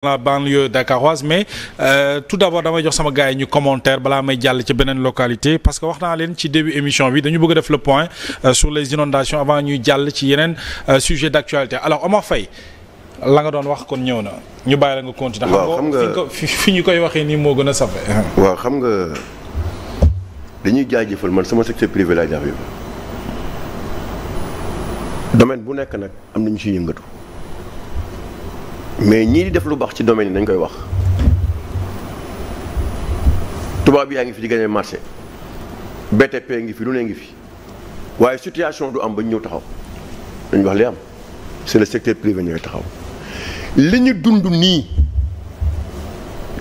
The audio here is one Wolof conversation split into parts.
la banlieue dakaroise mais tout d'abord damay jox sama gars yi ñu commentaire balaa may jàll ci beneen localité parce que wax naa leen ci début émission bi dañu bëgg a def le point sur les inondations avant ñuy jàll ci yeneen sujet d'actualité alors Omar Faye la nga doon wax kon ñëw na ñu bàyyi la nga continuer. waaw xam nga fi ñu koy waxee nii moo gën a safe. waaw xam nga dañuy jaajëfal man sama secteur privé laa jaajëfal domaine bu nekk nag am na ñu ciy yëngatu. mais ñii di def lu baax ci domaine yi nañ koy wax tubaab yaa ngi fi di gagner marché BTP ngi fi lu ne ngi fi waaye situation du am ba ñu ñëw taxaw dañu wax li am c'est le secteur privé ñooy taxaw li ñu dund nii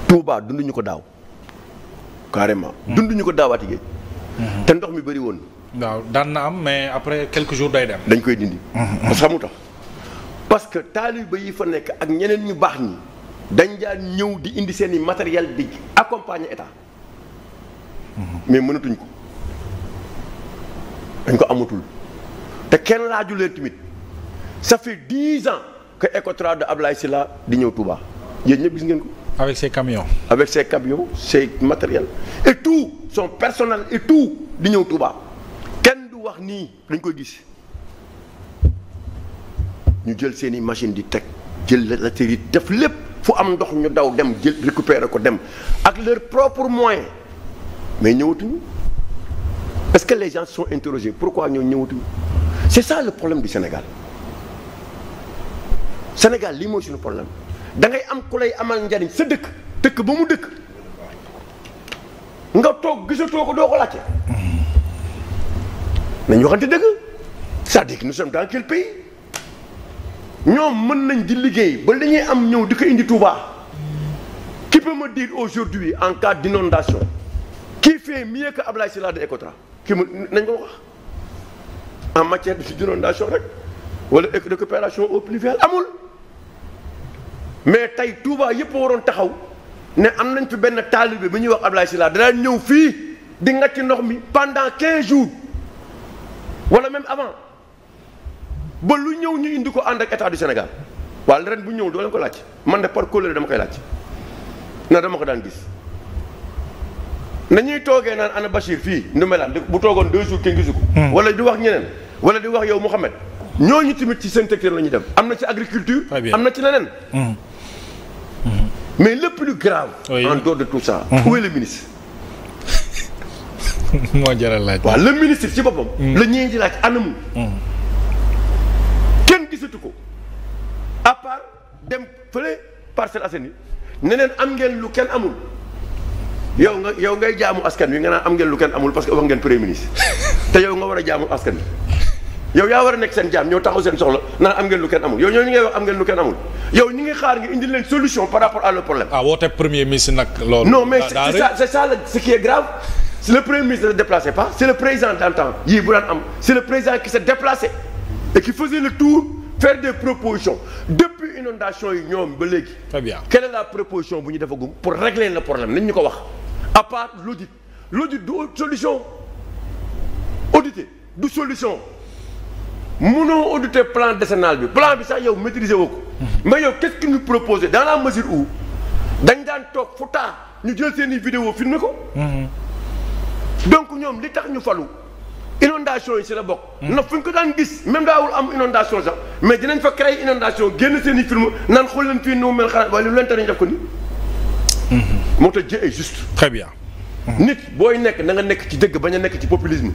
Touba dunduñu ko daaw carrément. dunduñu ko daawaati géej. te ndox mi bëri woon. waaw daan na am mais après quelques jours day dem. dañ koy dindi. parce que xamu tax parce que taaliba yi fa nekk ak ñeneen ñu baax ñi dañ daan ñëw di indi seen i matériel di accompagner état mais mënatuñ ko dañ ko amatul te kenn laaju leen tamit ça fait 10 ans que Ecotra de Ablaye Sylla di ñëw Touba yéen ñëpp gis ngeen ko. avec ses camions. avec ses camions ses matériels et tout son personnel et tout di ñëw Touba kenn du wax nii dañ koy gis. ñu jël seen i machine di teg jël la yi def lépp fu am ndox ñu daw dem jël récupérer ko dem ak leurs propres moyens mais ñëwatuñu est-ce que les gens sont interrogés pourquoi ñoo ñëwatuñu c'est ça le problème du Sénégal Sénégal lii mooy suñu problème da ngay am ku lay amal njariñ sa dëkk ba mu dëkk nga toog gisatoo ko doo ko laajte nañu waxante dëgg c'est-à-dire que nous sommes dans quel pays ñoom mën nañ di liggéey ba li ñuy am ñëw di ko indi Touba qui peut me dire aujourd'hui en cas d'inondation qui fait mieux que Ablaye Sylla de Ecotra ki mu nañ ko wax en matière d'inondation rek wala récupération eau pluviale amul mais tey Touba yëpp waroon taxaw ne am nañ fi benn taalibe bi ñuy wax Ablaye Sylla danaa ñëw fii di ngacc ndox mi pendant 15 jours wala même avant ba lu ñëw ñu indi ko ànd ak état du Sénégal waaye ren bu ñëw doo leen ko laaj man de par colère dama koy laaj na dama ko daan gis nañuy toogee naan ana Bachir fii Ndoumbelane bu toogoon 2 jours kenn gisu ko wala di wax ñeneen wala di wax yow Mouhamed ñooñu tamit ci seen secteur la ñuy dem am na ci agriculture am na ci leneen mais le plus grave en dehors de tout ça où est le ministre moo jaral laaj waaw le ministre ci boppam la ñuy di laaj anamu gisatu ko à part dem fële Parcelles Assainies ne leen am ngeen lu kenn amul yow ngay jaamu askan wi nga naan am ngeen lu kenn amul parce que wax ngeen premier ministre te yow nga war a jaamu askan wi yow yaa war a nekk seen jaam ñëw taxaw seen soxla naan am ngeen lu kenn amul yow ñoo ñi ngay wax am ngeen lu kenn amul yow ñi ngi xaar nga indi leen solution par rapport à leur problème. ah woote premier ministre nag loolu. non mais c'est ça ce qui est grave c'est le premier ministre ne se déplaçait pas c'est le président d'antan yii bu daan am c'est le président qui s'est déplacé et qui faisait le tour faire des propositions depuis inondation yi ñoom ba léegi. très bien quelle est la proposition bu ñu defagum pour régler le problème nañ ñu ko wax à part l'audit du solution auditer du solution mënoo auditer plan décennal bi plan bi sax yow maîtriser woo ko mais yow qu'est-ce qu'ils nous proposent dans la mesure où dañ daan toog fu taa ñu jël seen i vidéo filmer ko donc ñoom li tax ñu falu inondation yi ci la bokk na fu ñu ko daan gis même daawul am inondation sax mais dinañ fa créer inondation génn seen i film naan xool leen fii nu mel xanaa waaye lu leen tere ñu def ko nii moo tax Dieu est juste très bien nit booy nekk na nga nekk ci dëgg bañ a nekk ci populisme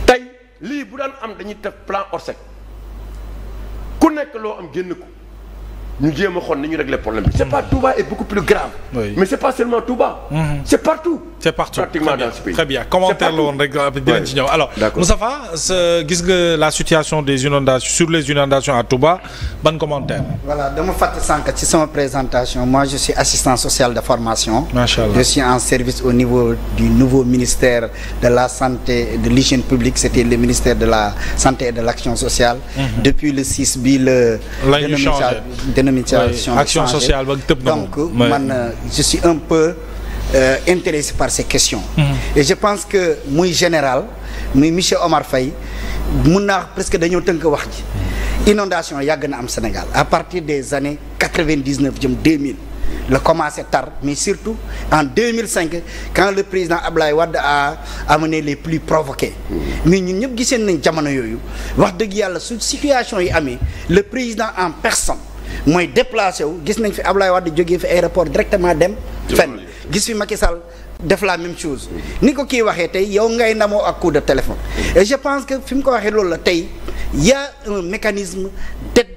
tey lii bu daan am dañuy def plan Orsec ku nekk loo am génn ko ñu jéem a xool ni ñu régler problème bi c'est pas Touba est beaucoup plus grave mais c'est pas seulement Touba c'est partout pratiquement dans ce pays très bien commentaire la woon rek dinañ ci ñëw alors Moustapha gis nga la situation des inondations sur les inondations à Touba ban commentaire voilà dama fàtte sànq ci sama présentation moi je suis assistant social de formation Machallah. Je suis en service au niveau du nouveau ministère de la santé et de l'hygiène publique c'était le ministère de la santé et de l'action sociale depuis le 6 bi le action sociale ba tëb na donc man je suis un peu intéressé par ces questions et je pense que muy général muy monsieur Omar Faye mun naa presque dañoo tënk wax ji inondation yàgg na am Sénégal à partir des années 99 jëm 2000 la commencé tar mais surtout en 2005 quand le président Ablaye Wade a amené les pluies provoquées mais ñun ñëpp giseen nañ jamono yooyu wax dëgg yàlla su situation yi amee le président en personne mooy déplacé wu gis nañ fi Ablaye Wade jógee fi aéroport directement dem fenn gis fi Macky Sall def la même chose ni ko kii waxee tey yow ngay namoo ak coup de téléphone et je pense que fi mu ko waxee loolu la tey y a un mécanisme d'aide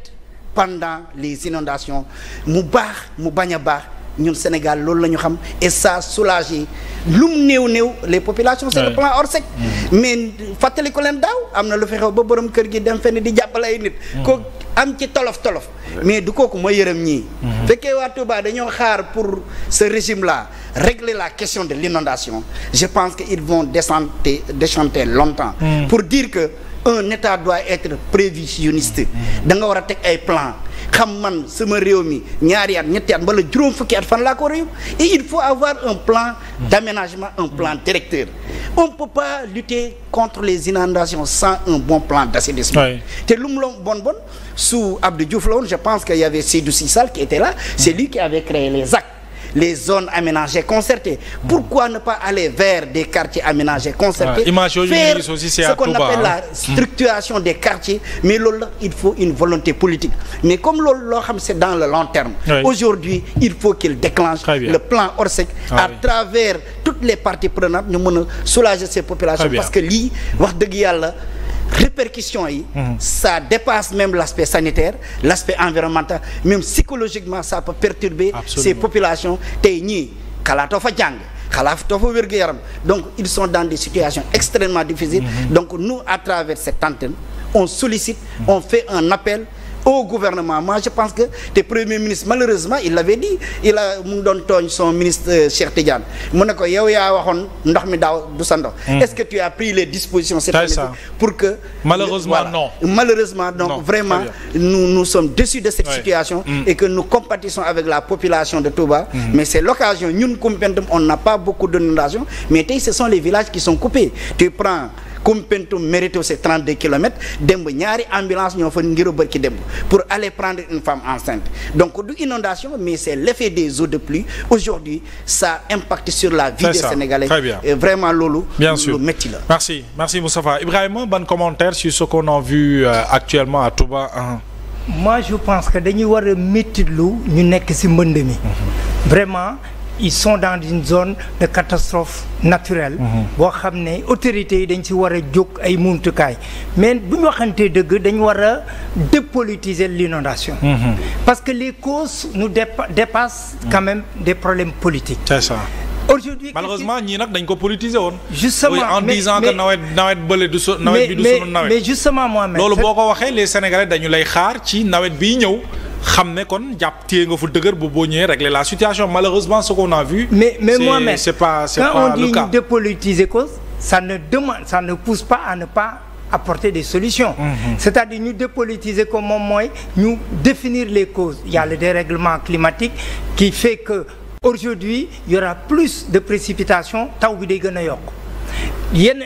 pendant les inondations mu baax mu bañ a baax ñun Sénégal loolu la ñu xam et ça soulagé lu mu néew les populations c'est le plan Orsec mais fàttali ko leen daaw am na lu fi xew ba borom kër gi dem fenn di jàppale ay nit ko am ci tolof mais du kooku mooy yërëm ñii fekkee waa Touba dañoo xaar pour ce régime là régler la question de l'inondation je pense que ils vont déchanter longtemps pour dire que un état doit être prévisionniste da nga war a teg ay plan xam man sama réew mi ñaari at ñetti at wala juróom fukki at fan laa ko war a yóbbu et il faut avoir un plan d'aménagement un plan directeur on peut pas lutter contre les inondations sans un bon plan d'assainissement te lu mu la bon sous Abdou Diouf la woon je pense qu'il y avait Seydou Sissal qui était là c'est lui qui avait créé les actes les zones aménagées concertées pourquoi ne pas aller vers des quartiers aménagés concertés faire ce qu'on appelle la structuration des quartiers mais loolu la il faut une volonté politique mais comme loolu loo xam c'est dans le long terme aujourd'hui il faut qu'il déclenche le plan Orsec à travers toutes les parties prenantes ñu mën a soulager ces populations parce que lii wax dëgg yàlla répercussions yi ça dépasse même l'aspect sanitaire l'aspect environnemental même psychologiquement ça peut perturber ces populations tey ñii xalaatoo fa jàng xalaatoo fa wér-gu-yaram donc ils sont dans des situations extrêmement difficiles donc nous à travers cette antenne on sollicite on fait un appel au gouvernement moi je pense que le premier ministre malheureusement il l'avait dit il a mu ngi doon tooñ son ministre Cheikh Tidiane mu ne ko yow yaa waxoon ndox mi daaw du sa ndox est-ce que tu as pris les dispositions cette année pour que malheureusement non malheureusement donc non, vraiment nous sommes déçus de cette situation et que nous compatissons avec la population de Touba mais c'est l'occasion ñun Koumpentoum on n'a pas beaucoup d'inondations mais tey ce sont les villages qui sont coupés tu prends Koumpentoum Mérito c'est 32 kilomètres démb ñaari ambulance ñoo fa ngir a bërki démb pour aller prendre une femme enceinte donc du inondation mais c'est l'effet des eaux de pluie aujourd'hui ça impacte sur la vie des Sénégalais et vraiment loolu lu métti la merci Moustapha Ibrahima ban commentaire sur ce qu'on a vu actuellement à Touba moi je pense que dañuy war a méttitlu ñu nekk ci mbënd mi vraiment ils sont dans une zone de catastrophe naturelle boo xam ne autorités yi dañ ci war a jóg ay muntukaay mais bu ñu waxantee dëgg dañu war a dépolitiser l'inondation parce que les causes nous dépassent quand même des problèmes politiques c'est ça aujourd'hui malheureusement ñii nag dañ ko politiser woon justement en disant que nawet bële du nawet bi du sunu nawet mais justement Mohamed loolu boo ko waxee les Sénégalais dañu lay xaar ci nawet bii ñëw xam ne kon jàpp téye nga fu dëgër bu boo ñëwee régler la situation malheureusement ce qu'on a vu mais Mohamed c'est pas quand on dit le cas. Ñu dépolitiser cause ça ne pousse pas à ne pas apporter des solutions c'est-à-dire ñu dépolitiser ko moom mooy ñu définir les causes il y a le dérèglement climatique qui fait que aujourd'hui il y aura plus de précipitations taw bi day gën a yokk yenn